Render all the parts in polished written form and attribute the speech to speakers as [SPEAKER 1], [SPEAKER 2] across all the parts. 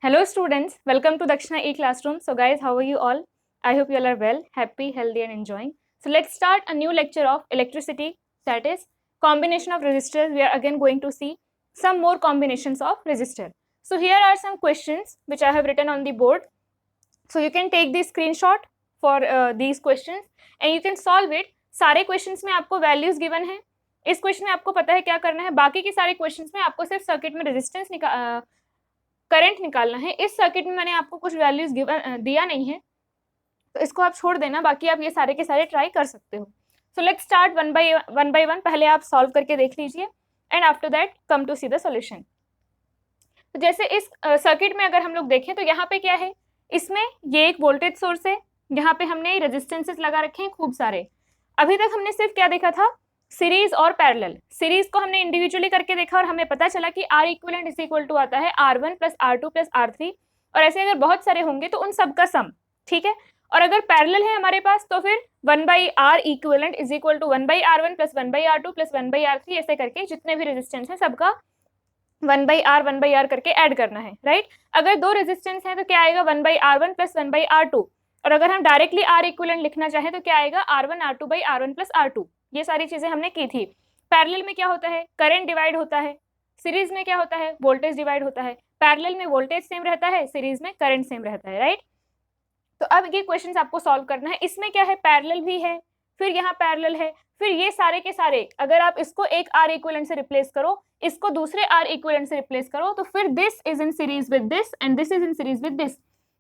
[SPEAKER 1] Hello students, welcome to Dakshina E-Classroom. So guys, how are you all? I hope you all are well, happy, healthy and enjoying. So let's start a new lecture of electricity, that is combination of resistors. We are again going to see some more combinations of resistor. So here are some questions which I have written on the board. So you can take the screenshot for these questions and you can solve it. सारे questions में आपको values given है. इस question में आपको पता है क्या करना है. बाकी के सारे questions में आपको सिर्फ सर्किट में रेजिस्टेंस करंट निकालना है. इस सर्किट में मैंने आपको कुछ वैल्यूज दिया नहीं है, तो इसको आप छोड़ देना, बाकी आप ये सारे के सारे ट्राई कर सकते हो. So let's start one by one. पहले आप सॉल्व करके देख लीजिए and after that come to see the solution. तो जैसे इस सर्किट में अगर हम लोग देखें तो यहाँ पे क्या है, इसमें ये एक वोल्टेज सोर्स है, यहाँ पे हमने रेजिस्टेंसेस लगा रखे हैं खूब सारे. अभी तक हमने सिर्फ क्या देखा था, सीरीज और पैरेलल. सीरीज को हमने इंडिविजुअली करके देखा और हमें पता चला कि R equivalent is equal to आता है R1 plus R2 plus R3, और ऐसे अगर बहुत सारे होंगे तो उन सब का सम. ठीक है. और अगर पैरेलल है हमारे पास तो फिर 1/R equivalent is equal to 1/R1 plus 1/R2 plus 1/R3, ऐसे करके जितने भी रेजिस्टेंस है सबका 1/R करके ऐड करना है. राइट. अगर दो रेजिस्टेंस है तो क्या आएगा, 1/R1 प्लस 1/R2. और अगर हम डायरेक्टली आर इक्विवेलेंट लिखना चाहें तो क्या आएगा, R1R2/R1 प्लस R2. ये सारी चीजें हमने की थी. पैरेलल में क्या होता है, करंट डिवाइड होता है. सीरीज में क्या होता है, वोल्टेज डिवाइड होता है. पैरेलल में वोल्टेज सेम रहता है, सीरीज में करंट सेम रहता है. राइट. तो अब ये क्वेश्चंस आपको सॉल्व करना है. इसमें क्या है, पैरेलल भी है, फिर यहाँ पैरेलल है, फिर ये सारे के सारे अगर आप इसको एक आर इक्विवेलेंट से रिप्लेस करो, इसको दूसरे आर इक्विवेलेंट से रिप्लेस करो, तो फिर this is in series with this and this is in series with this.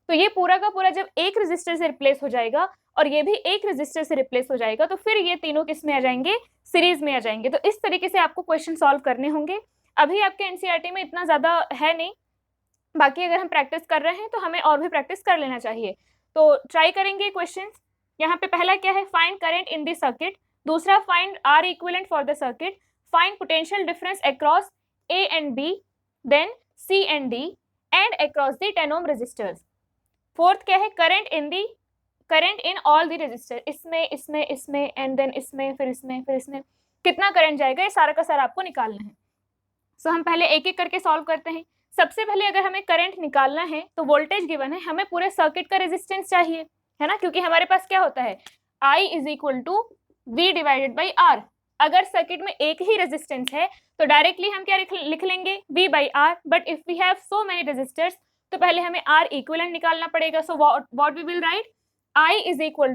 [SPEAKER 1] तो ये पूरा का पूरा जब एक रेजिस्टर से रिप्लेस हो जाएगा और ये भी एक रेजिस्टर से रिप्लेस हो जाएगा, तो फिर ये तीनों किस में आ जाएंगे, सीरीज में आ जाएंगे. तो इस तरीके से आपको क्वेश्चन सॉल्व करने होंगे. अभी आपके एनसीईआरटी में इतना ज्यादा है नहीं, बाकी अगर हम प्रैक्टिस कर रहे हैं तो हमें और भी प्रैक्टिस कर लेना चाहिए. तो ट्राई करेंगे क्वेश्चंस. यहाँ पे पहला क्या है, find current in the circuit. दूसरा find R equivalent for the circuit. Find potential difference across A and B, then C and D and across the 10 ohm resistors. Fourth क्या है, current in all the resistor. इसमें इसमें इसमें and then इसमें, फिर इसमें, फिर इसमें कितना करंट जाएगा, ये सारा का सारा आपको निकालना है. सो हम पहले एक एक करके सॉल्व करते हैं. सबसे पहले अगर हमें करंट निकालना है तो वोल्टेज गिवन है, हमें पूरे सर्किट का रेजिस्टेंस चाहिए, है ना, क्योंकि हमारे पास क्या होता है, I is equal to V divided by R. अगर सर्किट में एक ही रेजिस्टेंस है तो डायरेक्टली हम क्या लिख लेंगे, V by R. But if we have so many resistors तो पहले हमें R इक्विवेलेंट निकालना पड़ेगा. So what we will write, I is equal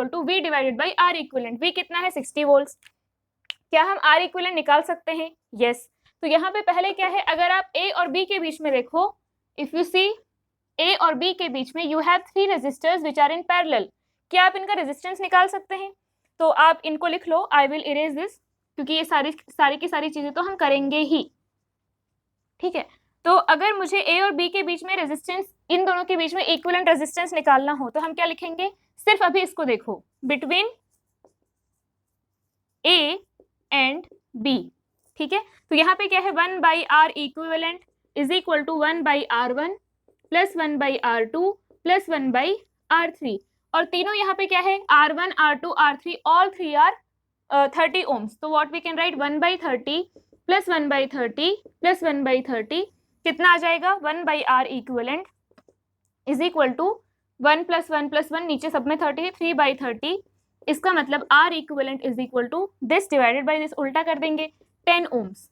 [SPEAKER 1] to V divided by R equivalent. V कितना है, 60 वोल्ट्स. क्या हम R इक्विवेलेंट निकाल सकते हैं, यस. तो यहाँ पे पहले क्या है, अगर आप A और B के बीच में देखो, इफ यू सी A और B के बीच में you have 3 resistors which are in parallel. क्या आप इनका रेजिस्टेंस निकाल सकते हैं, तो आप इनको लिख लो. आई विल इरेज दिस, क्योंकि ये सारी की सारी चीजें तो हम करेंगे ही. ठीक है. तो अगर मुझे A और B के बीच में रेजिस्टेंस, इन दोनों के बीच में इक्विवेलेंट रेजिस्टेंस निकालना हो तो हम क्या लिखेंगे, सिर्फ अभी इसको देखो, बिटवीन A एंड B. ठीक है. तो यहाँ पे क्या है, 1/R equivalent is equal to 1/R1 plus 1/R2 plus 1/R3. और तीनों यहाँ पे क्या है, R1 R2 R3, all 3 are 30 ohms. तो what we can write, 1/30 plus 1/30 plus 1/30 कितना आ जाएगा, 1/R equivalent is equal to 1 plus 1 plus 1, नीचे सब में 30 है, 3/30. इसका मतलब R equivalent is equal to this divided by this, उल्टा कर देंगे, 10 ओम्स.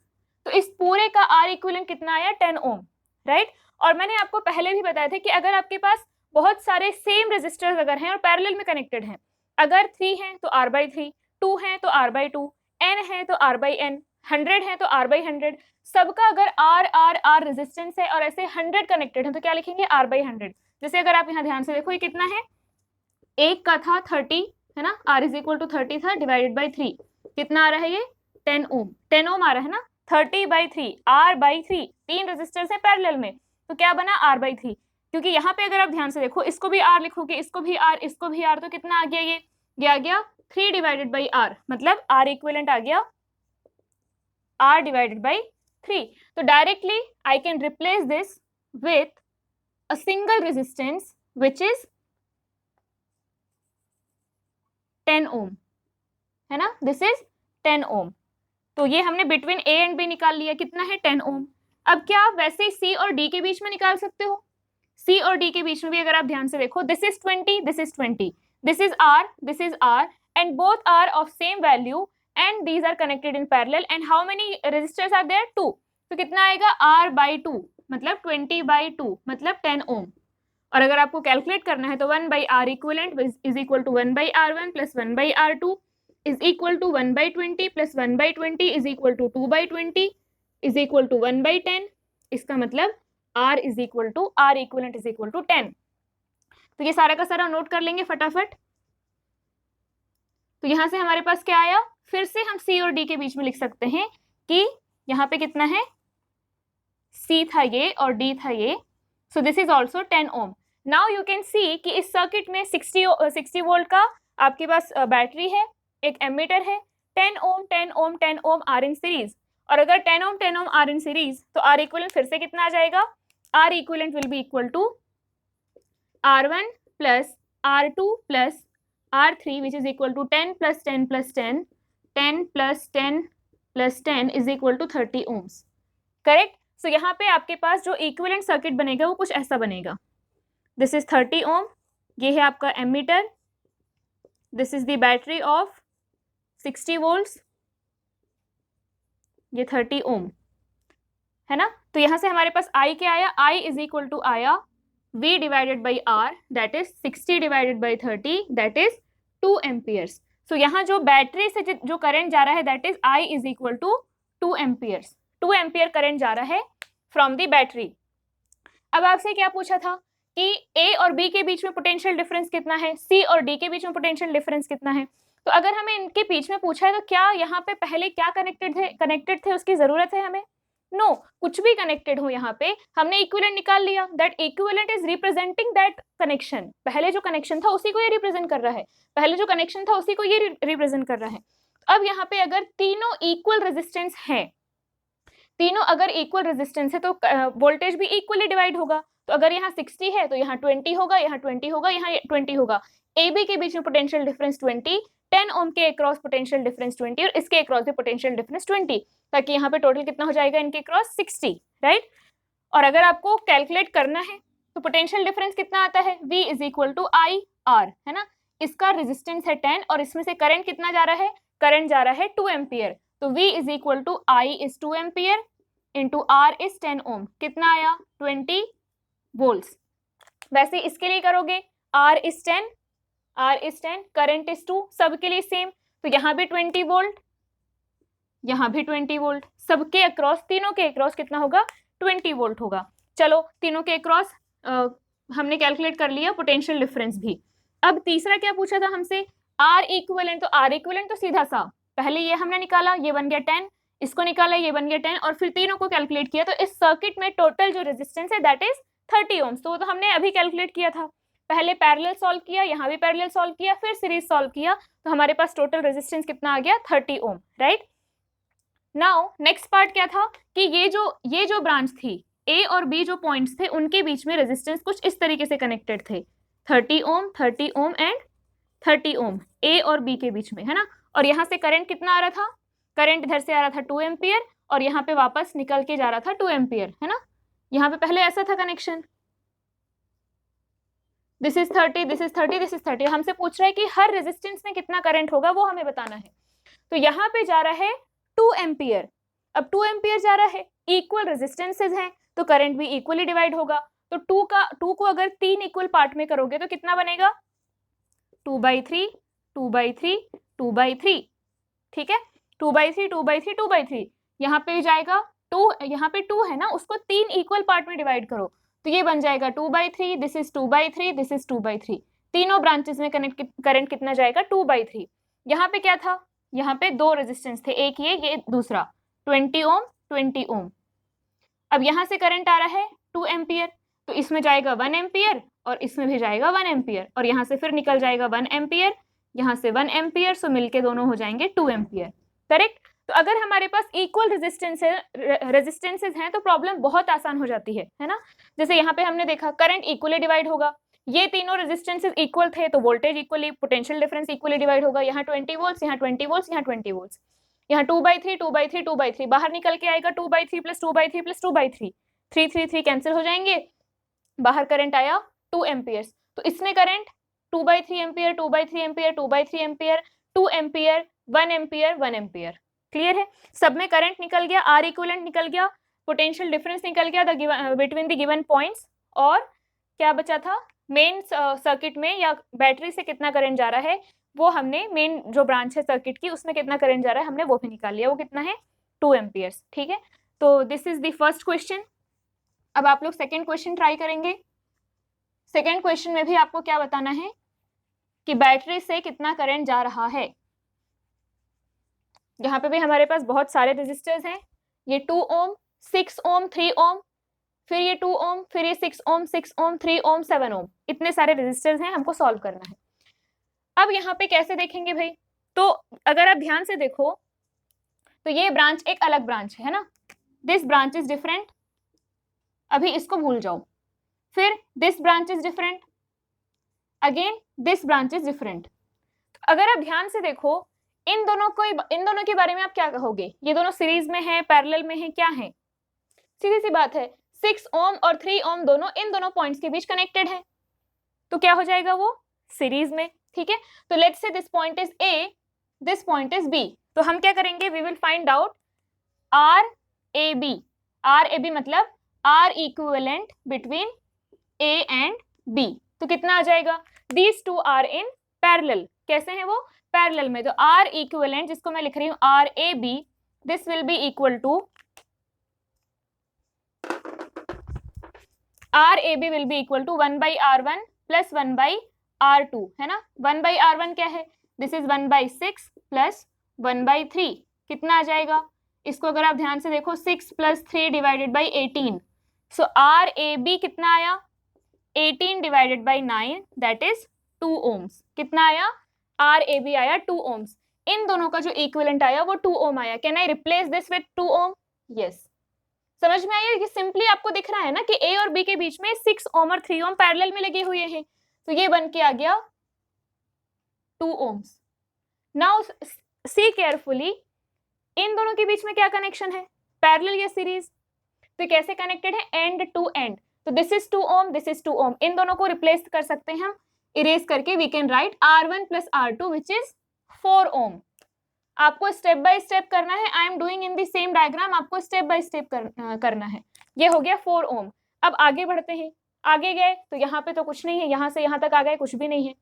[SPEAKER 1] तो इस पूरे का R इक्विवेलेंट कितना आया, 10 ओम. राइट. और मैंने आपको पहले भी बताया था कि अगर आपके पास बहुत सारे सेम रेजिस्टर्स अगर हैं और पैरेलल में कनेक्टेड हैं, अगर 3 हैं तो R/3, 2 हैं तो R/2, n है तो R/n, 100 है तो R/100. सबका अगर R रेजिस्टेंस है और ऐसे 100 कनेक्टेड है तो क्या लिखेंगे, R/100. जैसे अगर आप यहाँ ध्यान से देखो, ये कितना है, एक का था 30, है ना, R इज इक्वल टू 30 था, डिवाइडेड बाई 3 कितना आ रहा है, ये 10 ओम. 10 ओम आ रहा है ना, 30/3, R/3. 3 रेजिस्टर्स है पैरेलल में, तो क्या बना, R/3. क्योंकि यहाँ पे अगर आप ध्यान से देखो, इसको भी R लिखोगे, इसको भी R, इसको भी R, तो कितना आ गया, ये आ गया 3 डिवाइडेड बाई R. मतलब R इक्विवेलेंट आ गया R डिवाइडेड बाई 3. तो directly I can replace this with a single resistance which is 10 ओम, है ना, दिस इज 10 ओम. तो ये हमने बिटवीन A एंड B निकाल लिया, कितना है, 10 ओम. अब क्या आप वैसे सी और डी के बीच में निकाल सकते हो? सी और डी के बीच में भी अगर आप ध्यान से देखो, this is 20, this is 20, this is R and both are of same value and these are connected in parallel and how many resistors are there? 2। तो कितना आएगा? R by 2 मतलब 20 by 2 मतलब 10 ओम। और अगर आपको कैलकुलेट करना है तो 1 by R equivalent is equal to 1 by R1 plus 1 by R2 is equal to 1 by 20 plus 1 by 20 is equal to 2 by 20 is equal to 1 by 10। इसका मतलब R is equal to R equivalent is equal to 10। तो ये सारा का सारा note कर लेंगे फटाफट। तो यहां से हमारे पास क्या आया? फिर से हम C और D के बीच में लिख सकते हैं कि यहाँ पे कितना है? C था ये और D था ये, so this is also 10 ohm. Now you can see कि इस सर्किट में 60 वोल्ट का आपके पास बैटरी है, एक एमीटर है, 10 ओम 10 ओम 10 ओम आर इन सीरीज। और अगर 10 ओम आर इन सीरीज तो आर इक्विवेलेंट फिर से कितना आ जाएगा? R equivalent will be equal to R1 plus R2 plus R3 which is equal to 10 plus 10 plus 10 10 plus 10 plus 10 is equal to 30 ohms. Correct? So यहाँ पे आपके पास जो इक्विवेलेंट सर्किट बनेगा वो कुछ ऐसा बनेगा। दिस इज 30 ओम, ये है आपका ammeter, this is the battery of 60 volts, ये 30 ओम है ना। तो यहां से हमारे पास I क्या आया? I इज इक्वल टू आया V divided by R that is 60 divided by 30 that is 2 amperes. So यहाँ जो बैटरी से जो करंट जा रहा है that is I is equal to 2 amperes. 2 ampere current जा रहा है फ्रॉम दी बैटरी। अब आपसे क्या पूछा था कि A और B के बीच में पोटेंशियल डिफरेंस कितना है, C और D के बीच में पोटेंशियल डिफरेंस कितना है। तो अगर हमें इनके बीच में पूछा है तो क्या यहाँ पे पहले क्या कनेक्टेड थे उसकी जरूरत है हमें? नो, कुछ भी कनेक्टेड हो यहाँ पे हमने इक्विवेलेंट निकाल लिया, that equivalent is representing that connection. पहले जो कनेक्शन था उसी को ये रिप्रेजेंट कर रहा है, पहले जो कनेक्शन था उसी को ये रिप्रेजेंट कर रहा है। अब यहाँ पे अगर तीनों इक्वल रेजिस्टेंस है, तीनों अगर इक्वल रेजिस्टेंस है तो वोल्टेज भी इक्वली डिवाइड होगा। तो अगर यहाँ 60 है तो यहाँ 20 होगा, यहाँ 20 होगा, यहाँ 20 होगा। ए बी के बीच में पोटेंशियल डिफरेंस 20, 10 ओम के अक्रॉस पोटेंशियल डिफरेंस 20 और इसके अक्रॉस भी पोटेंशियल डिफरेंस 20, ताकि यहाँ पे टोटल कितना हो जाएगा इनके अक्रॉस? 60, राइट। और अगर आपको कैलकुलेट करना है तो पोटेंशियल डिफरेंस कितना आता है? V is equal to I R, है ना। इसका रेजिस्टेंस है 10 और इसमें से करंट कितना जा रहा है? करंट जा रहा है 2 एम्पियर। तो V is equal to I is 2 ampere into R is 10 ohm. कितना आया? 20 वोल्ट्स। वैसे इसके लिए करोगे R इज 10, करंट इज 2, सबके लिए सेम। तो यहाँ भी 20 वोल्ट, यहाँ भी 20 वोल्ट, सबके अक्रॉस, तीनों के अक्रॉस कितना होगा? 20 वोल्ट होगा। चलो तीनों के अक्रॉस हमने कैलकुलेट कर लिया पोटेंशियल डिफरेंस भी। अब तीसरा क्या पूछा था हमसे? R equivalent. तो R इक्विवेलेंट तो सीधा सा, पहले ये हमने निकाला, ये बन गया 10, इसको निकाला, ये बन गया 10 और फिर तीनों को कैलकुलेट किया। तो इस सर्किट में टोटल जो रेजिस्टेंस है दैट इज 30 ओम्स। तो हमने अभी कैलकुलेट किया था, पहले पैरेलल सॉल्व किया, यहाँ भी पैरेलल सॉल्व किया, फिर सीरीज सॉल्व किया, तो हमारे पास टोटल रेजिस्टेंस कितना आ गया? 30 ओम, राइट। नाउ नेक्स्ट पार्ट क्या था कि ये जो ब्रांच थी, ए और बी जो पॉइंट्स थे उनके बीच में रेजिस्टेंस कुछ इस तरीके से कनेक्टेड थे, 30 ओम एंड 30 ओम ए और बी के बीच में, है ना। और यहाँ से करंट कितना आ रहा था? करंट इधर से आ रहा था 2 एम्पियर और यहाँ पे वापस निकल के जा रहा था 2 एम्पियर, है ना। यहाँ पे पहले ऐसा था connection, this is 30, this is 30, this is 30। हमसे पूछ रहा है कि हर रेजिस्टेंस में कितना करंट होगा वो हमें बताना है। तो यहाँ पे जा रहा है 2 एम्पियर। अब 2 एम्पियर जा रहा है, इक्वल रेजिस्टेंसेज हैं तो करंट भी इक्वली डिवाइड होगा। तो 2 को अगर 3 इक्वल पार्ट में करोगे तो कितना बनेगा? 2/3, 2/3, 2/3, ठीक है। 2/3, 2/3, 2/3, यहाँ पे जाएगा 2, यहाँ पे 2 है ना, उसको 3 इक्वल पार्ट में डिवाइड करो तो ये बन जाएगा 2/3, दिस इज 2/3, दिस इज 2/3। तीनों ब्रांचेस में करंट कितना जाएगा? 2/3। यहाँ पे क्या था? यहाँ पे 2 रेजिस्टेंस थे, एक ये दूसरा, 20 ओम 20 ओम। अब यहाँ से करंट आ रहा है 2 एम्पियर, तो इसमें जाएगा 1 एम्पियर और इसमें भी जाएगा 1 एम्पियर और यहाँ से फिर निकल जाएगा 1 एम्पियर, यहाँ से 1 एम्पियर, सो मिलके दोनों हो जाएंगे 2 एम्पियर, करेक्ट। तो अगर हमारे पास इक्वल रेजिस्टेंसेज हैं तो प्रॉब्लम बहुत आसान हो जाती है ना। जैसे यहाँ पे हमने देखा करंट इक्वली डिवाइड होगा, ये तीनों रेजिस्टेंसेज इक्वल थे तो voltage equally, potential difference equally divide होगा। यहाँ 20 वोल्ट्स, यहाँ 20 वोल्ट्स, यहाँ 20 वोल्ट्स। यहाँ 2/3 2/3 2/3 बाहर निकल के आएगा 2/3 प्लस 2/3 प्लस 2/3, 3 3 3 कैंसिल हो जाएंगे, बाहर करंट आया 2 एम्पियर्स। तो इसमें current 2/3 ampere 2/3 ampere 2/3 ampere 2 ampere 1 ampere 1 ampere. Clear है? सब में करंट निकल गया, आर इक्विवेलेंट निकल गया, पोटेंशियल डिफरेंस निकल गया बिटवीन द गिवन पॉइंट्स, और क्या बचा था, मेन सर्किट में या बैटरी से कितना करंट जा रहा है वो हमने, मेन जो ब्रांच है सर्किट की उसमें कितना करंट जा रहा है हमने वो भी निकाल लिया, वो कितना है 2 एम्पियर्स। ठीक है, तो this is the first question. अब आप लोग सेकेंड क्वेश्चन ट्राई करेंगे। सेकेंड क्वेश्चन में भी आपको क्या बताना है कि बैटरी से कितना करंट जा रहा है। यहाँ पे भी हमारे पास बहुत सारे रेजिस्टर्स हैं, ये 2 ओम 6 ओम 3 ओम, फिर ये 2 ओम, फिर ये 6 ओम 6 ओम 3 ओम 7 ओम, इतने सारे रेजिस्टर्स हैं, हमको सॉल्व करना है। अब यहाँ पे कैसे देखेंगे भाई, तो अगर आप ध्यान से देखो तो ये ब्रांच एक अलग ब्रांच है ना, दिस ब्रांच इज डिफरेंट, अभी इसको भूल जाओ। फिर this branch is different, again this branch is different. अगर आप ध्यान से देखो इन दोनों के बारे में आप क्या कहोगे, ये दोनों सीरीज में है, पैरेलल में है, क्या है? सीधी सी बात है, 6 ओम और 3 ओम दोनों इन दोनों पॉइंट्स के बीच कनेक्टेड है, तो क्या हो जाएगा वो सीरीज में। ठीक है, तो let's say this point is A, this point is B, तो हम क्या करेंगे, we will find out R A B. R A B मतलब R equivalent between A and B, तो कितना आ जाएगा, these two are in parallel. कैसे हैं वो, पैरेलल में, तो आर इक्विवेलेंट जिसको मैं लिख रही हूं R A B, this will be equal to R A B will be equal to 1/r1 plus 1/r2, है ना। 1/r1 क्या है, दिस इज 1/6 प्लस 1/3, कितना आ जाएगा, इसको अगर आप ध्यान से देखो 6 plus 3 divided by 18, so R A B कितना आया 18 divided by 9 that is 2 ohms. कितना आया, आर ए बी आया 2 ओम्स। इन दोनों का जो इक्विवेलेंट आया वो 2 ओम आया। Can I replace this with 2 ohm? Yes, समझ में आया, ये सिंपली आपको दिख रहा है ना कि ए और बी के बीच में 6 ओम और 3 ओम पैरेलल में लगे हुए हैं, तो ये बन के आ गया 2 ओम्स। नाउ सी केयरफुली, इन दोनों के बीच में क्या कनेक्शन है, पैरेलल या सीरीज, तो कैसे कनेक्टेड है, एंड टू एंड, तो this is 2 ohm this is 2 ohm, इन दोनों को रिप्लेस कर सकते हैं हम, इरेज करके we can write R1 plus R2 which is 4 ohm. आपको स्टेप बाय स्टेप करना है, I am doing in the same diagram, आपको स्टेप बाय स्टेप करना है। ये हो गया 4 ओम। अब आगे बढ़ते हैं, आगे गए तो यहाँ पे तो कुछ नहीं है, यहाँ से यहाँ तक आ गए कुछ भी नहीं है,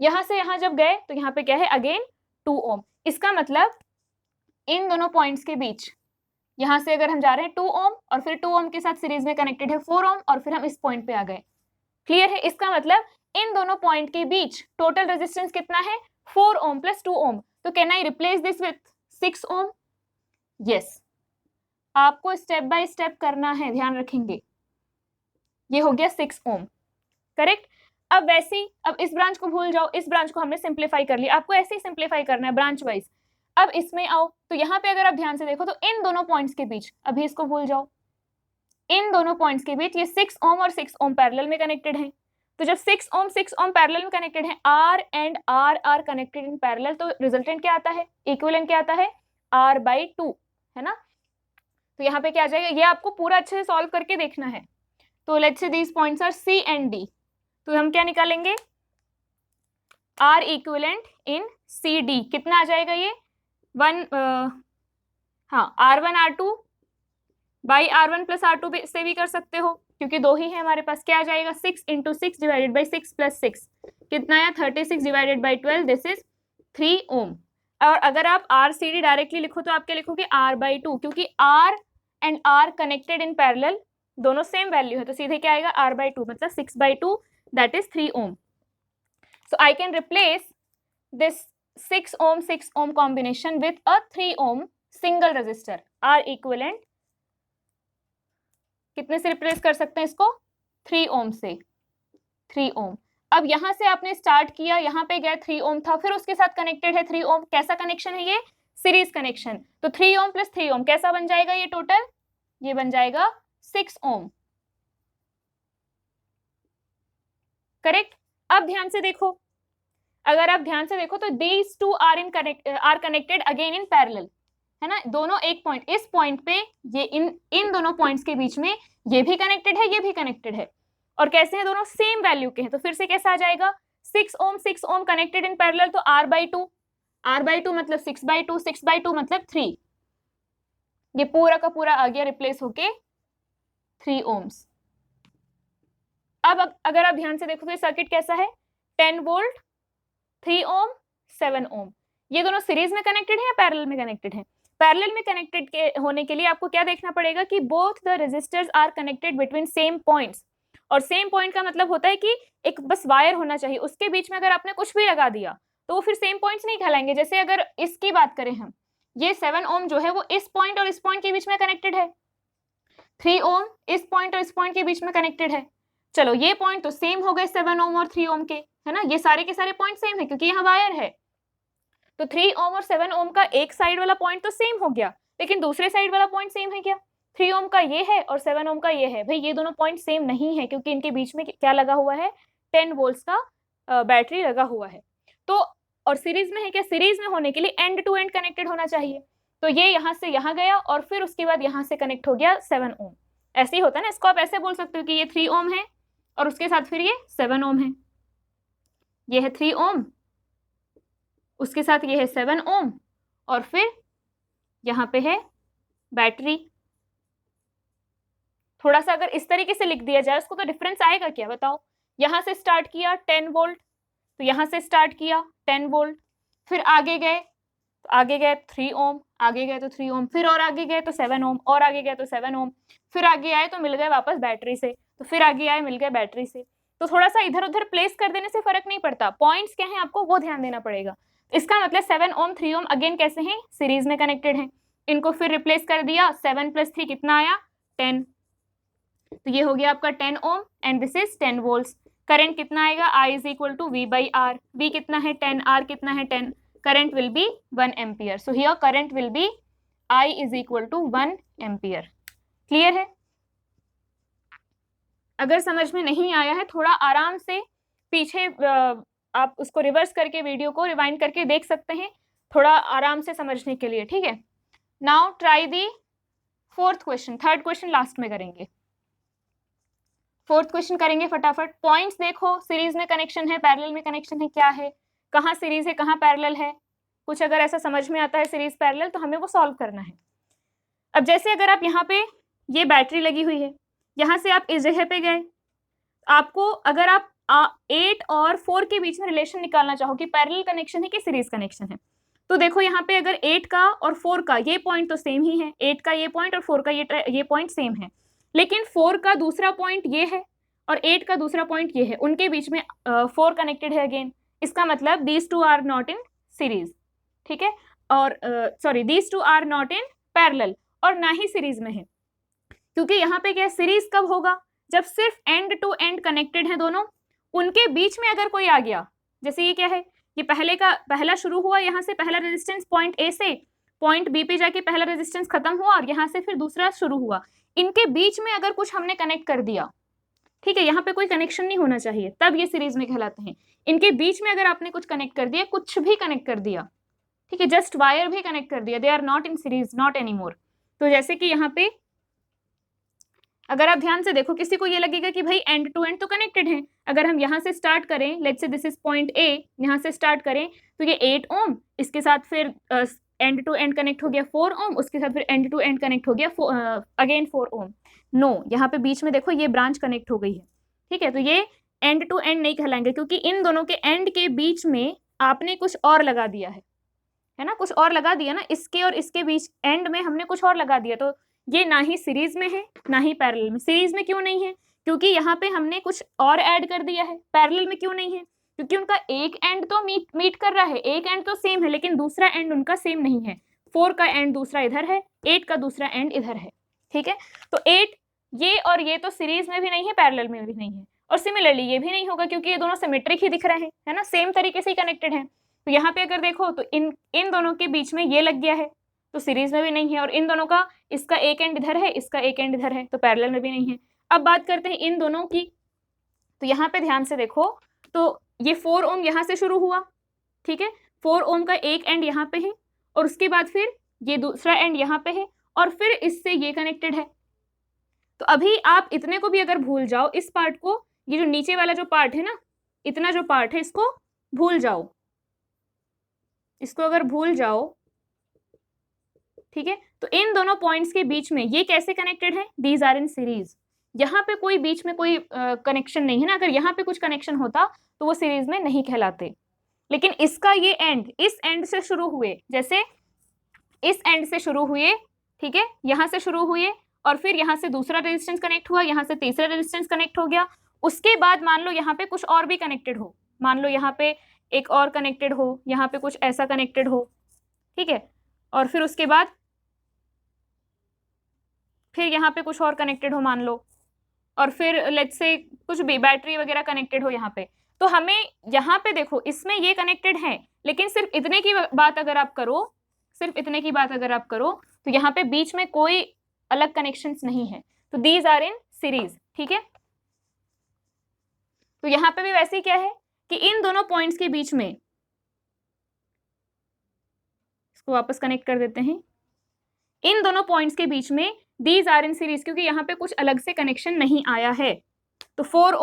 [SPEAKER 1] यहाँ से यहाँ जब गए तो यहाँ पे क्या है, अगेन 2 ओम। इसका मतलब इन दोनों पॉइंट्स के बीच, यहाँ से अगर हम जा रहे हैं 2 ओम और फिर 2 ओम के साथ सीरीज में कनेक्टेड है 4 ओम और फिर हम इस पॉइंट पे आ गए। क्लियर है, इसका मतलब इन दोनों पॉइंट के बीच टोटल रेजिस्टेंस कितना है, 4 ओम प्लस 2 ओम। तो can I replace this with 6 ohm? Yes, आपको स्टेप बाय स्टेप करना है, ध्यान रखेंगे। ये हो गया 6 ओम, करेक्ट। अब वैसे ही, अब इस ब्रांच को भूल जाओ, इस ब्रांच को हमने सिंप्लीफाई कर लिया, आपको ऐसे ही सिंप्लीफाई करना है ब्रांच वाइज। अब इसमें आओ तो यहाँ पे अगर आप ध्यान से देखो तो इन दोनों पॉइंट्स के बीच, अभी इसको भूल जाओ, इन दोनों पॉइंट्स के बीच ये 6 ओम और 6 ओम पैरेलल में कनेक्टेड हैं। तो जब 6 ओम पैरेलल में कनेक्टेड है, R and R are connected in parallel, तो रिजल्टेंट क्या आता है, इक्विवेलेंट क्या आता है, R/2, है ना। तो यहाँ पे क्या आ जाएगा, ये आपको पूरा अच्छे से सॉल्व करके देखना है। तो let's say these points are C and D, तो हम क्या निकालेंगे, R इक्विवेलेंट इन CD, कितना आ जाएगा ये 1, हाँ R1 R2 by R1 plus R2 से भी कर सकते हो क्योंकि दो ही है हमारे पास। क्या आ जाएगा, 6 इंटू 6 डिवाइडेड बाई 6 प्लस 6, कितना आया 36 डिवाइडेड बाई 12, दिस इज 3 ओम। और अगर आप RCD डायरेक्टली लिखो तो आप क्या लिखोगे, R/2, क्योंकि R and R connected in parallel, दोनों सेम वैल्यू है, तो सीधे क्या आएगा, R/2 मतलब 6/2 दैट इज 3 ohm. So I can replace this 6 ohm combination with a 3 ohm single resistor. R equivalent कितने से रिप्लेस कर सकते हैं इसको, 3 ओम से, 3 ओम। अब यहां से आपने स्टार्ट किया, यहाँ पे गए 3 ओम था, फिर उसके साथ कनेक्टेड है 3 ओम, कैसा कनेक्शन है ये, सीरीज कनेक्शन। तो 3 ओम प्लस 3 ओम कैसा बन जाएगा ये टोटल, ये बन जाएगा 6 ओम, करेक्ट। अब ध्यान से देखो, अगर आप ध्यान से देखो तो these two are connected again in parallel, है ना, दोनों एक पॉइंट, इस पॉइंट पे ये इन दोनों पॉइंट्स के बीच में ये भी कनेक्टेड है, ये भी कनेक्टेड है, और कैसे हैं दोनों सेम वैल्यू के हैं, तो फिर से कैसा आ जाएगा 6 ओम कनेक्टेड इन पैरेलल, तो R/2 मतलब 6/2, 6/2 मतलब 3, ये पूरा का पूरा आ गया रिप्लेस होके 3 ओम्स। अब अगर आप ध्यान से देखो तो ये सर्किट कैसा है, 10 वोल्ट, 3 ओम, 7 ओम, ये दोनों सीरीज में कनेक्टेड है या पैरेलल में कनेक्टेड है? पैरेलल में कनेक्टेड के होने के लिए आपको क्या देखना पड़ेगा कि both the resistors are connected between same points, और सेम पॉइंट का मतलब होता है कि एक बस वायर होना चाहिए, उसके बीच में अगर आपने कुछ भी लगा दिया तो वो फिर सेम पॉइंट्स नहीं कहलाएंगे। जैसे अगर इसकी बात करें हम, ये 7 ओम जो है वो इस पॉइंट और इस पॉइंट के बीच में कनेक्टेड है, 3 ओम इस पॉइंट और इस पॉइंट के बीच में कनेक्टेड है। चलो ये पॉइंट तो सेम हो गए 7 ओम और 3 ओम के, है ना, ये सारे के सारे पॉइंट सेम है क्योंकि यहाँ वायर है, तो 3 ओम और 7 ओम का एक साइड वाला पॉइंट तो सेम हो गया, लेकिन दूसरे साइड वाला पॉइंट सेम है क्या? 3 ओम का ये है और 7 ओम का ये है, भाई ये दोनों पॉइंट सेम नहीं है क्योंकि इनके बीच में क्या लगा हुआ है, 10 वोल्ट्स का बैटरी लगा हुआ है। तो और सीरीज में है क्या, सीरीज में होने के लिए एंड टू एंड कनेक्टेड होना चाहिए, तो ये यहाँ से यहाँ गया और फिर उसके बाद यहाँ से कनेक्ट हो गया 7 ओम, ऐसे ही होता है ना, इसको आप ऐसे बोल सकते हो कि ये 3 ओम है और उसके साथ फिर ये 7 ओम है, ये है 3 ओम, उसके साथ ये है 7 ओम, और फिर यहाँ पे है बैटरी। थोड़ा सा अगर इस तरीके से लिख दिया जाए उसको तो डिफरेंस आएगा क्या बताओ, यहाँ से स्टार्ट किया 10 वोल्ट, तो यहाँ से स्टार्ट किया 10 वोल्ट, फिर आगे गए तो आगे गए 3 ओम, आगे गए तो 3 ओम, फिर और आगे गए तो 7 ओम, और आगे गए तो 7 ओम, फिर आगे आए तो मिल गए वापस बैटरी से, तो फिर आगे आए मिल गए बैटरी से। तो थोड़ा सा इधर उधर प्लेस कर देने से फर्क नहीं पड़ता, पॉइंट्स क्या है आपको वो ध्यान देना पड़ेगा। इसका मतलब 7 ओम 3 ओम अगेन कैसे हैं, सीरीज में कनेक्टेड हैं, इनको फिर रिप्लेस कर दिया, 7 + 3 कितना आया 10, तो ये हो गया आपका 10 ohm and this is 10 volts. Current कितना आएगा, I = V/R, V कितना है 10, R कितना है 10, current will B 1 ampere, so here current will B I = 1 ampere. Clear है? अगर समझ में नहीं आया है थोड़ा आराम से पीछे आप उसको रिवर्स करके वीडियो को रिवाइंड करके देख सकते हैं, थोड़ा आराम से समझने के लिए, ठीक है। नाउ ट्राई दी 4th question, 3rd question last में करेंगे, 4th क्वेश्चन करेंगे फटाफट। पॉइंट्स देखो, सीरीज में कनेक्शन है, पैरेलल में कनेक्शन है, क्या है, कहाँ सीरीज है कहाँ पैरेलल है, कुछ अगर ऐसा समझ में आता है सीरीज पैरेलल तो हमें वो सॉल्व करना है। अब जैसे अगर आप यहाँ पे ये बैटरी लगी हुई है, यहाँ से आप इस जगह पे गए, आपको अगर आप 8 और 4 के बीच में रिलेशन निकालना चाहो कि पैरेलल कनेक्शन है कि सीरीज कनेक्शन है, तो देखो यहाँ पे अगर 8 का और 4 का ये पॉइंट तो सेम ही है, 8 का ये पॉइंट और 4 का ये पॉइंट सेम है, लेकिन 4 का दूसरा पॉइंट ये है और 8 का दूसरा पॉइंट ये है, उनके बीच में 4 कनेक्टेड है अगेन, इसका मतलब these two are not in series, ठीक है, और sorry these two are not in parallel, और ना ही सीरीज में है, क्योंकि यहाँ पे क्या सीरीज कब होगा, जब सिर्फ एंड टू एंड कनेक्टेड है दोनों, उनके बीच में अगर कोई आ गया, जैसे ये क्या है, ये पहला शुरू हुआ, यहाँ से पहला रेजिस्टेंस पॉइंट ए से पॉइंट बी पे जाके पहला रेजिस्टेंस खत्म हुआ और यहाँ से फिर दूसरा शुरू हुआ, इनके बीच में अगर कुछ हमने कनेक्ट कर दिया, ठीक है, यहाँ पे कोई कनेक्शन नहीं होना चाहिए तब ये सीरीज में कहलाते हैं, इनके बीच में अगर आपने कुछ कनेक्ट कर दिया, कुछ भी कनेक्ट कर दिया, ठीक है, जस्ट वायर भी कनेक्ट कर दिया, they are not in series, not anymore. तो जैसे कि यहाँ पे अगर आप ध्यान से देखो, किसी को ये लगेगा कि भाई एंड टू एंड तो कनेक्टेड है, अगर हम यहाँ से स्टार्ट करें, let's say this is point A, यहाँ से स्टार्ट करें तो ये 8 ओम, इसके साथ फिर एंड टू एंड कनेक्ट हो गया 4 ओम, उसके साथ फिर एंड टू एंड कनेक्ट हो गया अगेन 4 ओम, नो, यहाँ पे बीच में देखो ये ब्रांच कनेक्ट हो गई है, ठीक है, तो ये एंड टू एंड नहीं कहलाएंगे क्योंकि इन दोनों के एंड के बीच में आपने कुछ और लगा दिया है ना, कुछ और लगा दिया ना, इसके और इसके बीच एंड में हमने कुछ और लगा दिया, तो ये ना ही सीरीज में है ना ही पैरेलल में। सीरीज में क्यों नहीं है, क्योंकि यहाँ पे हमने कुछ और ऐड कर दिया है। पैरेलल में क्यों नहीं है, क्योंकि उनका एक एंड तो मीट कर रहा है, एक एंड तो सेम है, लेकिन दूसरा एंड उनका सेम नहीं है। 4 का एंड दूसरा इधर है, 8 का दूसरा एंड इधर है, ठीक है। तो 8 ये और ये तो सीरीज में भी नहीं है, पैरेलल में भी नहीं है, और सिमिलरली ये भी नहीं होगा क्योंकि ये दोनों सिमेट्रिक ही दिख रहे हैं, है ना, सेम तरीके से ही कनेक्टेड है। तो यहाँ पे अगर देखो तो इन दोनों के बीच में ये लग गया है, तो सीरीज में भी नहीं है, और इन दोनों का इसका एक एंड इधर है, इसका एक एंड इधर है, तो पैरेलल में भी नहीं है। अब बात करते हैं इन दोनों की, तो यहाँ पे ध्यान से देखो, तो ये 4 ओम यहाँ से शुरू हुआ, ठीक है, 4 ओम का एक एंड यहाँ पे है, और उसके बाद फिर ये दूसरा एंड यहाँ पे है और फिर इससे ये कनेक्टेड है। तो अभी आप इतने को भी अगर भूल जाओ, इस पार्ट को, ये जो नीचे वाला जो पार्ट है ना, इतना जो पार्ट है इसको भूल जाओ, इसको अगर भूल जाओ, ठीक है। तो इन दोनों पॉइंट्स के बीच में ये कैसे कनेक्टेड है, दीज आर इन सीरीज। यहाँ पे कोई बीच में कोई कनेक्शन नहीं है ना, अगर यहाँ पे कुछ कनेक्शन होता तो वो सीरीज में नहीं कहलाते। लेकिन इसका ये एंड इस एंड से शुरू हुए, जैसे इस एंड से शुरू हुए, ठीक है, यहाँ से शुरू हुए और फिर यहाँ से दूसरा रेजिस्टेंस कनेक्ट हुआ, यहाँ से तीसरा रेजिस्टेंस कनेक्ट हो गया, उसके बाद मान लो यहाँ पे कुछ और भी कनेक्टेड हो, मान लो यहाँ पे एक और कनेक्टेड हो, यहाँ पे कुछ ऐसा कनेक्टेड हो, ठीक है, और फिर उसके बाद फिर यहाँ पे कुछ और कनेक्टेड हो मान लो, और फिर लेट्स से कुछ भी बैटरी वगैरह कनेक्टेड हो यहाँ पे। तो हमें यहाँ पे देखो इसमें ये कनेक्टेड है, लेकिन सिर्फ इतने की बात अगर आप करो, सिर्फ इतने की बात अगर आप करो तो यहाँ पे बीच में कोई अलग कनेक्शंस नहीं है, तो दीज आर इन सीरीज, ठीक है। तो यहाँ पे भी वैसे ही क्या है कि इन दोनों पॉइंट्स के बीच में, इसको वापस कनेक्ट कर देते हैं, इन दोनों पॉइंट्स के बीच में दीज आर इन सीरीज, क्योंकि यहाँ पे कुछ अलग से कनेक्शन नहीं आया है। तो 4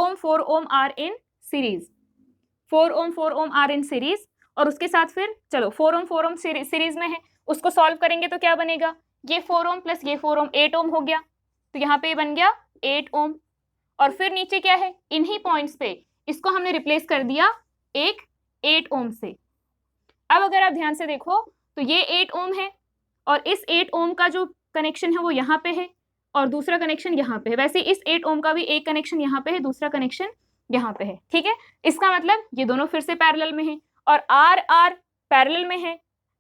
[SPEAKER 1] ohm are in series, 4 ohm are in series, और उसके साथ फिर चलो 4 ओम सीरीज में है, उसको सॉल्व करेंगे तो क्या बनेगा, ये 4 ओम प्लस ये 4 ओम 8 ओम हो गया, तो यहाँ पे बन गया 8 ओम। और फिर नीचे क्या है, इन्हीं पॉइंट्स पे इसको हमने रिप्लेस कर दिया एक 8 ओम से। अब अगर आप ध्यान से देखो तो ये 8 ओम है और इस 8 ओम का जो कनेक्शन है वो यहाँ पे है और दूसरा कनेक्शन यहाँ पे है। वैसे इस 8 ओम का भी एक कनेक्शन यहाँ पे है, दूसरा कनेक्शन यहाँ पे है, ठीक है। इसका मतलब ये दोनों फिर से पैरेलल में है और आर आर पैरेलल में है,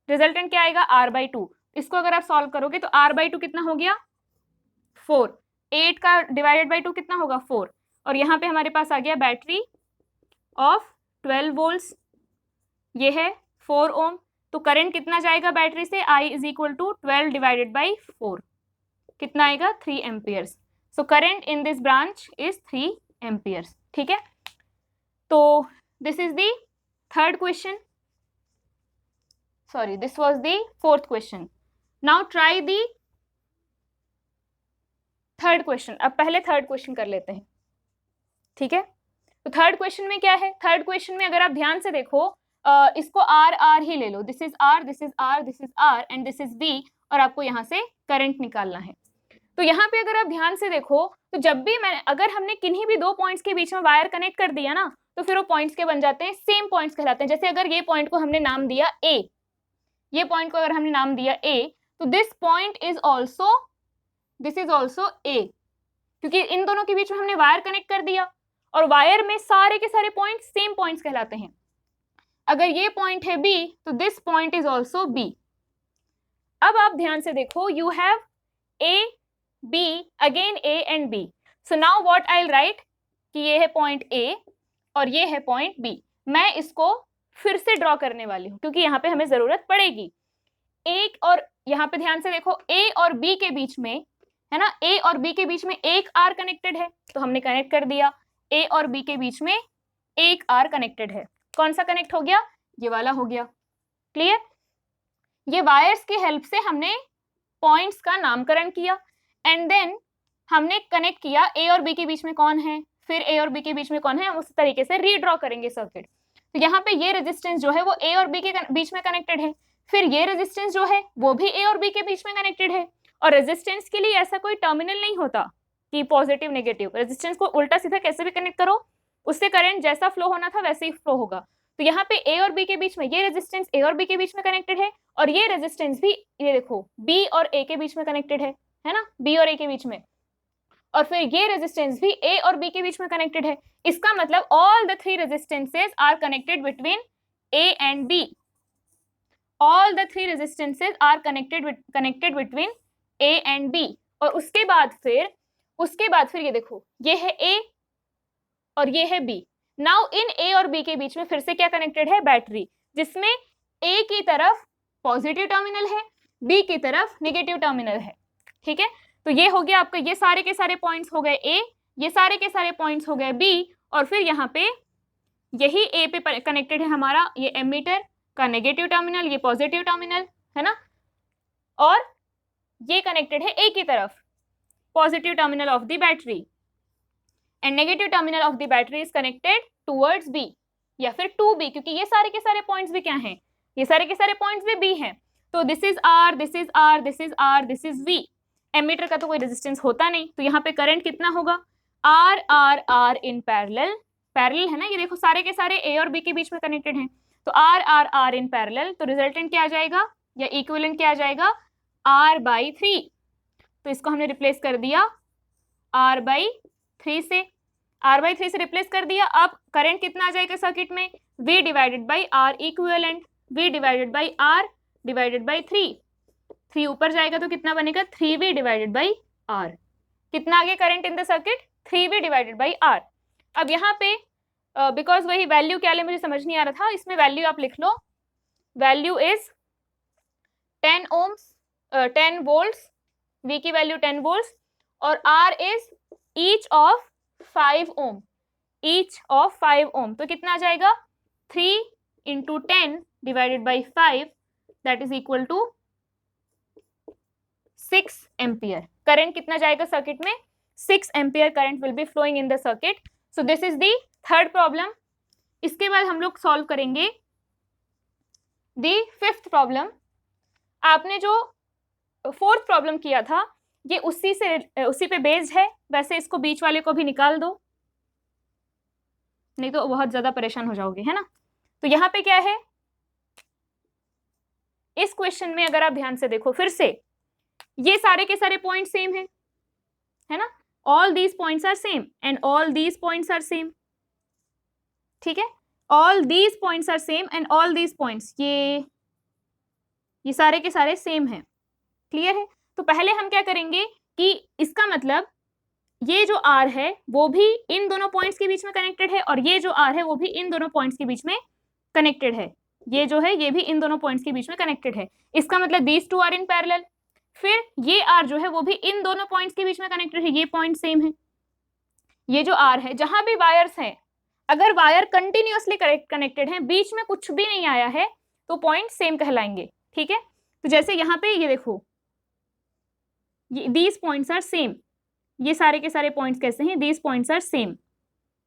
[SPEAKER 1] रिजल्टेंट क्या आएगा r/2। इसको अगर आप सॉल्व करोगे तो r/2 कितना हो गया 4, 8 का डिवाइडेड बाई 2 कितना होगा 4, और यहाँ पे हमारे पास आ गया बैटरी ऑफ 12 वोल्ट्स, ये है 4 ओम। तो करंट कितना जाएगा बैटरी से, I is equal to 12 divided by 4, कितना आएगा 3 amperes. So current in this branch is 3 amperes, ठीक है। तो this is the third question, sorry this was the fourth question. Now try the third question. अब पहले third question कर लेते हैं, ठीक है। तो थर्ड क्वेश्चन में क्या है, थर्ड क्वेश्चन में अगर आप ध्यान से देखो इसको आर आर ही ले लो, this is R, this is R, this is R and this is B, और आपको यहाँ से करंट निकालना है। तो यहाँ पे अगर आप ध्यान से देखो तो जब भी अगर हमने किन्हीं भी दो पॉइंट्स के बीच में वायर कनेक्ट कर दिया ना, तो फिर वो पॉइंट्स के बन जाते हैं, सेम पॉइंट्स कहलाते हैं। जैसे अगर ये पॉइंट को हमने नाम दिया ए, ये पॉइंट को अगर हमने नाम दिया ए, तो this point is also, this is also a, क्योंकि इन दोनों के बीच में हमने वायर कनेक्ट कर दिया और वायर में सारे के सारे पॉइंट्स सेम पॉइंट्स कहलाते हैं। अगर ये पॉइंट है बी तो this point is also B. अब आप ध्यान से देखो, you have A B, again A and B. So now what I will write कि ये है पॉइंट ए और ये है पॉइंट बी। मैं इसको फिर से ड्रॉ करने वाली हूँ क्योंकि यहाँ पे हमें जरूरत पड़ेगी। एक और यहाँ पे ध्यान से देखो, ए और बी के बीच में है ना, ए और बी के बीच में एक आर कनेक्टेड है, तो हमने कनेक्ट कर दिया। ए और बी के बीच में एक आर कनेक्टेड है, कौन सा कनेक्ट हो गया, ये वाला हो गया, क्लियर। ये वायर्स की हेल्प से हमने पॉइंट्स का नामकरण किया एंड देन हमने कनेक्ट किया ए और बी के बीच में कौन है, फिर ए और बी के बीच में कौन है, हम उस तरीके से रीड्रॉ करेंगे सर्किट। तो यहाँ पे ये रेजिस्टेंस जो है वो ए और बी के बीच में कनेक्टेड है, फिर ये रेजिस्टेंस जो है वो भी ए और बी के बीच में कनेक्टेड है। और रेजिस्टेंस के लिए ऐसा कोई टर्मिनल नहीं होता कि पॉजिटिव नेगेटिव, रेजिस्टेंस को उल्टा सीधा कैसे भी कनेक्ट करो, उससे करंट जैसा फ्लो होना था वैसे ही फ्लो होगा। तो यहाँ पे ए और बी के बीच में ये रेजिस्टेंस ए और बी के बीच में कनेक्टेड है और ये रेजिस्टेंस भी ये देखो बी और ए के बीच में कनेक्टेड है ना, बी और ए के बीच में, और फिर ये रेजिस्टेंस भी ए और बी के बीच में कनेक्टेड है। इसका मतलब all the three resistances are connected between A and B, all the three resistances are connected between A and B. और उसके बाद फिर ये देखो, ये है ए और ये है बी। नाउ इन ए और बी के बीच में फिर से क्या कनेक्टेड है, बैटरी, जिसमें ए की तरफ पॉजिटिव टर्मिनल है, बी की तरफ नेगेटिव टर्मिनल है, ठीक है। तो ये हो गया आपका, ये सारे के सारे पॉइंट्स हो गए ए, ये सारे के सारे पॉइंट्स हो गए बी, और फिर यहाँ पे यही ए पे कनेक्टेड है हमारा ये एमीटर का नेगेटिव टर्मिनल, ये पॉजिटिव टर्मिनल है ना। और ये कनेक्टेड है ए की तरफ, positive terminal of the battery, and negative terminal of the battery is connected towards B या फिर टू बी, क्योंकि ये सारे के सारे पॉइंट्स भी क्या हैं, ये सारे के सारे पॉइंट्स भी बी हैं। तो this is R, this is R, this is R, this is V. Ammeter का तो कोई रेजिस्टेंस होता नहीं, तो यहाँ पे करंट कितना होगा, R R R in parallel, parallel है ना, ये देखो सारे के सारे ए और बी के बीच में कनेक्टेड हैं, तो R R R in parallel, तो रिजल्टेंट क्या आ जाएगा या इक्विवेलेंट क्या आ जाएगा, आर बाई थ्री। तो इसको हमने रिप्लेस कर दिया आर बाई थ्री से, आर बाई थ्री से रिप्लेस कर दिया। अब करंट कितना आ जाएगा सर्किट में, V divided by R equivalent, V divided by R divided by three, three ऊपर जाएगा तो कितना बनेगा 3V डिवाइडेड बाई आर। कितना आ गया current in the circuit, 3V divided by R. अब यहाँ पे बिकॉज वही वैल्यू क्या ले मुझे समझ नहीं आ रहा था, इसमें वैल्यू आप लिख लो, value is 10 ohms 10 volts, V की वैल्यू 10 volts, और R is each of 5 ohm, each of 5 ohm, तो कितना आ जाएगा 3 into 10 divided by 5, that is equal to 6 ampere। Current कितना जाएगा सर्किट में, 6 ampere current will be flowing in the circuit. So this is the third problem. इसके बाद हम लोग सॉल्व करेंगे द फिफ्थ प्रॉब्लम। आपने जो फोर्थ प्रॉब्लम किया था ये उसी पे बेस्ड है, वैसे इसको बीच वाले को भी निकाल दो, नहीं तो बहुत ज्यादा परेशान हो जाओगे, है ना। तो यहाँ पे क्या है, इस क्वेश्चन में अगर आप ध्यान से देखो फिर से, ये सारे के सारे पॉइंट सेम है ना, all these points are same and all these points are same, ठीक है, all these points are same and all these points, ये सारे के सारे सेम हैं, क्लियर है। तो पहले हम क्या करेंगे कि इसका मतलब ये जो R है वो भी इन दोनों पॉइंट्स के बीच में कनेक्टेड है, और ये जो R है वो भी इन दोनों पॉइंट्स के बीच में कनेक्टेड है, ये जो है ये भी इन दोनों पॉइंट्स के बीच में कनेक्टेड है, इसका मतलब these two are in parallel. फिर ये R जो है वो भी इन दोनों पॉइंट्स के बीच में कनेक्टेड है, ये पॉइंट सेम है। ये जो R है, जहां भी वायर्स हैं, अगर वायर कंटिन्यूअसली कनेक्टेड है, बीच में कुछ भी नहीं आया है, तो पॉइंट सेम कहलाएंगे, ठीक है। तो जैसे यहाँ पे ये देखो, ये दीज पॉइंट्स आर सेम, ये सारे के सारे पॉइंट्स कैसे हैं, these points are same,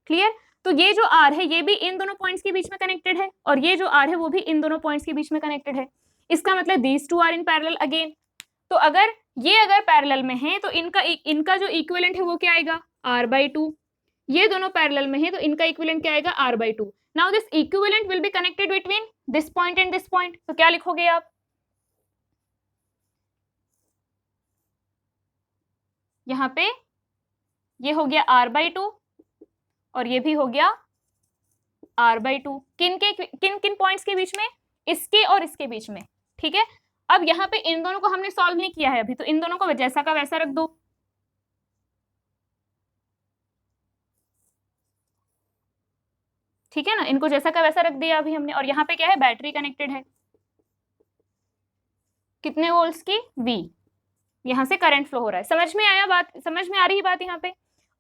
[SPEAKER 1] clear. तो ये जो R है ये भी इन दोनों पॉइंट्स के बीच में कनेक्टेड है, और ये जो R है वो भी इन दोनों पॉइंट्स के बीच में कनेक्टेड है, इसका मतलब these two are in parallel again. तो अगर पैरेलल में है तो इनका जो इक्विवेलेंट है वो क्या आएगा, R/2। ये दोनों पैरेलल में है तो इनका इक्विवेलेंट क्या आएगा, R/2। Now this equivalent will be connected between this point and this point, तो क्या लिखोगे आप, यहाँ पे ये हो गया R/2 और ये भी हो गया R/2, किन किन पॉइंट्स के बीच में, इसके और इसके बीच में, ठीक है। अब यहाँ पे इन दोनों को हमने सॉल्व नहीं किया है अभी, तो इन दोनों को जैसा का वैसा रख दो, ठीक है ना, इनको जैसा का वैसा रख दिया अभी हमने। और यहाँ पे क्या है, बैटरी कनेक्टेड है, कितने वोल्ट्स की, V, यहाँ से करंट फ्लो हो रहा है। समझ में आया बात, समझ में आ रही बात यहाँ पे।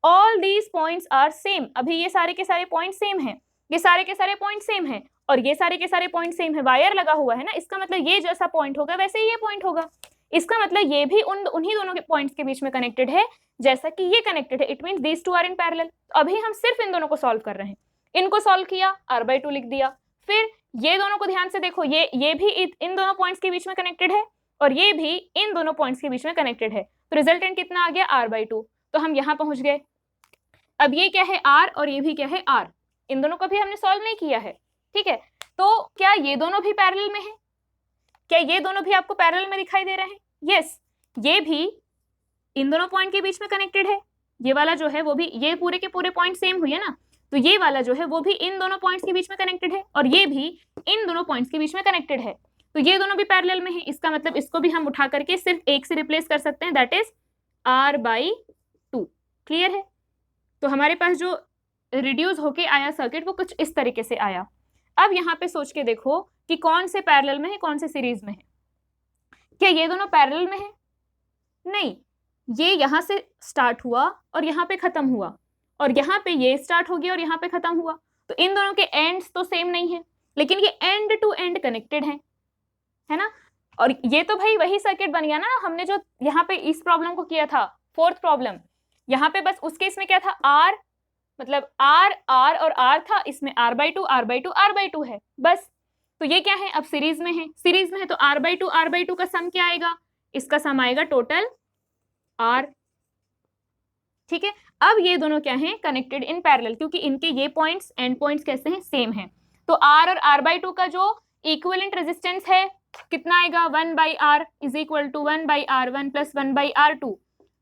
[SPEAKER 1] All these points are same, अभी ये सारे के सारे पॉइंट सेम हैं, ये सारे के सारे पॉइंट सेम हैं, और ये सारे के सारे पॉइंट सेम है, वायर लगा हुआ है ना, इसका मतलब ये जैसा पॉइंट होगा वैसे ही ये पॉइंट होगा, इसका मतलब ये भी उन्हीं दोनों के पॉइंट्स के बीच में कनेक्टेड है जैसा कि ये कनेक्टेड है, it means these two are in parallel. अभी हम सिर्फ इन दोनों को सॉल्व कर रहे हैं, इनको सॉल्व किया, R/2 लिख दिया। फिर ये दोनों को ध्यान से देखो, ये भी इन दोनों पॉइंट्स के बीच में कनेक्टेड है, और ये भी इन दोनों पॉइंट्स के बीच में कनेक्टेड है, तो रिजल्टेंट कितना आ गया, R/2। तो हम यहाँ पहुंच गए। अब ये क्या है, R, और ये भी क्या है, R, इन दोनों को भी हमने सॉल्व नहीं किया है, ठीक है। तो क्या ये दोनों भी पैरेलल में है, क्या ये दोनों भी आपको पैरेलल में दिखाई दे रहे हैं, यस, ये भी इन दोनों पॉइंट के बीच में कनेक्टेड है, ये वाला जो है वो भी, ये पूरे के पूरे पॉइंट सेम हुए ना, तो ये वाला जो है वो भी इन दोनों पॉइंट्स के बीच में कनेक्टेड है, और ये भी इन दोनों पॉइंट्स के बीच में कनेक्टेड है, तो ये दोनों भी पैरेलल में है। इसका मतलब इसको भी हम उठा करके सिर्फ एक से रिप्लेस कर सकते हैं, दैट इज R/2, क्लियर है। तो हमारे पास जो रिड्यूस होके आया सर्किट वो कुछ इस तरीके से आया। अब यहाँ पे सोच के देखो कि कौन से पैरेलल में है, कौन से सीरीज में है। क्या ये दोनों पैरेलल में है, नहीं, ये यहाँ से स्टार्ट हुआ और यहाँ पे खत्म हुआ, और यहाँ पे ये स्टार्ट हो गया और यहाँ पे खत्म हुआ, तो इन दोनों के एंड्स तो सेम नहीं है, लेकिन ये एंड टू एंड कनेक्टेड है ना। और ये तो भाई वही सर्किट बन गया ना, हमने जो यहाँ पे इस प्रॉब्लम को किया था, फोर्थ प्रॉब्लम, यहाँ पे बस उसके इसमें क्या था, आर, मतलब आर आर और आर था, इसमें r/2 r/2 r/2 है बस। तो ये क्या है, अब सीरीज में है, सीरीज में है तो r/2 का सम क्या आएगा, इसका सम आएगा टोटल r। ठीक है, अब ये दोनों क्या हैं, कनेक्टेड इन पैरेलल, क्योंकि इनके ये पॉइंट्स एंड पॉइंट्स कैसे हैं, सेम हैं। तो r और r/2 का जो इक्विवेलेंट रेजिस्टेंस है कितना आएगा, 1/r is equal to 1/r1 plus 1/r2।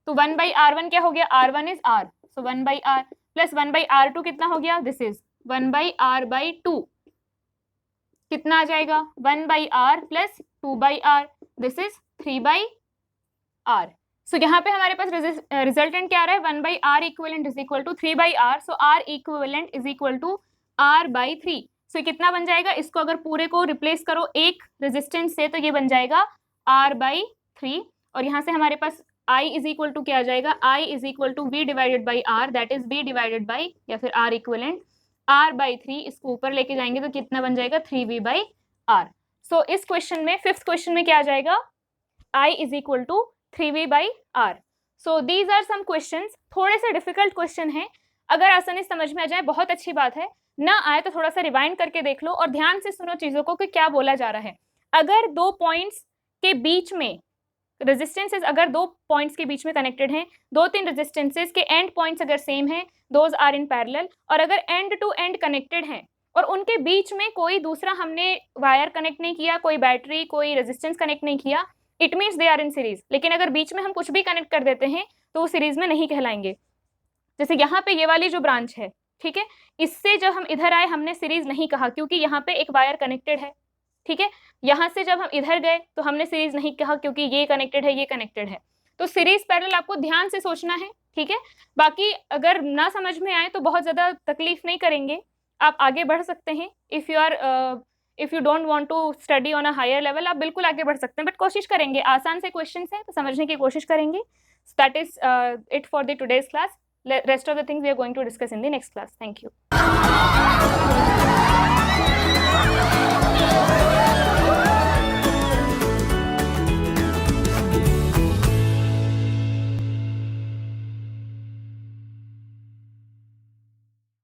[SPEAKER 1] तो 1/r1 क्या हो गया, r1 is r, so 1/r plus 1/r2 कितना हो गया, दिस इज 1/r/2, कितना आ जाएगा 1/r plus 2/r, this is 3/r। सो यहाँ पे हमारे पास रिजल्टेंट क्या आ रहा है, 1/r equivalent is equal to 3/r, so r equivalent is equal to r/3। So कितना बन जाएगा, इसको अगर पूरे को रिप्लेस करो एक रेजिस्टेंस से तो ये बन जाएगा r/3, और यहाँ से हमारे पास I इज इक्वल टू क्या आ जाएगा, I is equal to V divided by R, that is V divided by या फिर R इक्विवेलेंट r/3, इसको ऊपर लेके जाएंगे तो कितना बन जाएगा 3V/R। सो इस क्वेश्चन में, फिफ्थ क्वेश्चन में क्या आ जाएगा, I is equal to 3V/R। So these are some questions, थोड़े से डिफिकल्ट क्वेश्चन हैं, अगर आसानी से समझ में आ जाए बहुत अच्छी बात है, ना आए तो थोड़ा सा रिवाइंड करके देख लो और ध्यान से सुनो चीजों को कि क्या बोला जा रहा है। अगर दो पॉइंट्स के बीच में रेजिस्टेंसेस, अगर दो पॉइंट्स के बीच में कनेक्टेड हैं, दो तीन रेजिस्टेंसेस के एंड पॉइंट्स अगर सेम हैं, दोज आर इन पैरेलल, और अगर एंड टू एंड कनेक्टेड हैं और उनके बीच में कोई दूसरा हमने वायर कनेक्ट नहीं किया, कोई बैटरी, कोई रेजिस्टेंस कनेक्ट नहीं किया, it means they are in series. लेकिन अगर बीच में हम कुछ भी कनेक्ट कर देते हैं तो वो सीरीज में नहीं कहलाएंगे। जैसे यहाँ पे ये वाली जो ब्रांच है, ठीक है, इससे जब हम इधर आए हमने सीरीज नहीं कहा क्योंकि यहाँ पे एक वायर कनेक्टेड है, ठीक है। यहाँ से जब हम इधर गए तो हमने सीरीज नहीं कहा क्योंकि ये कनेक्टेड है, ये कनेक्टेड है। तो सीरीज पैरेलल आपको ध्यान से सोचना है, ठीक है। बाकी अगर ना समझ में आए तो बहुत ज़्यादा तकलीफ नहीं करेंगे, आप आगे बढ़ सकते हैं। If you don't want to study on a higher level, आप बिल्कुल आगे बढ़ सकते हैं, बट कोशिश करेंगे, आसान से क्वेश्चन है तो समझने की कोशिश करेंगे। That is it for the today's class. Rest of the things we are going to discuss in the next class. Thank you.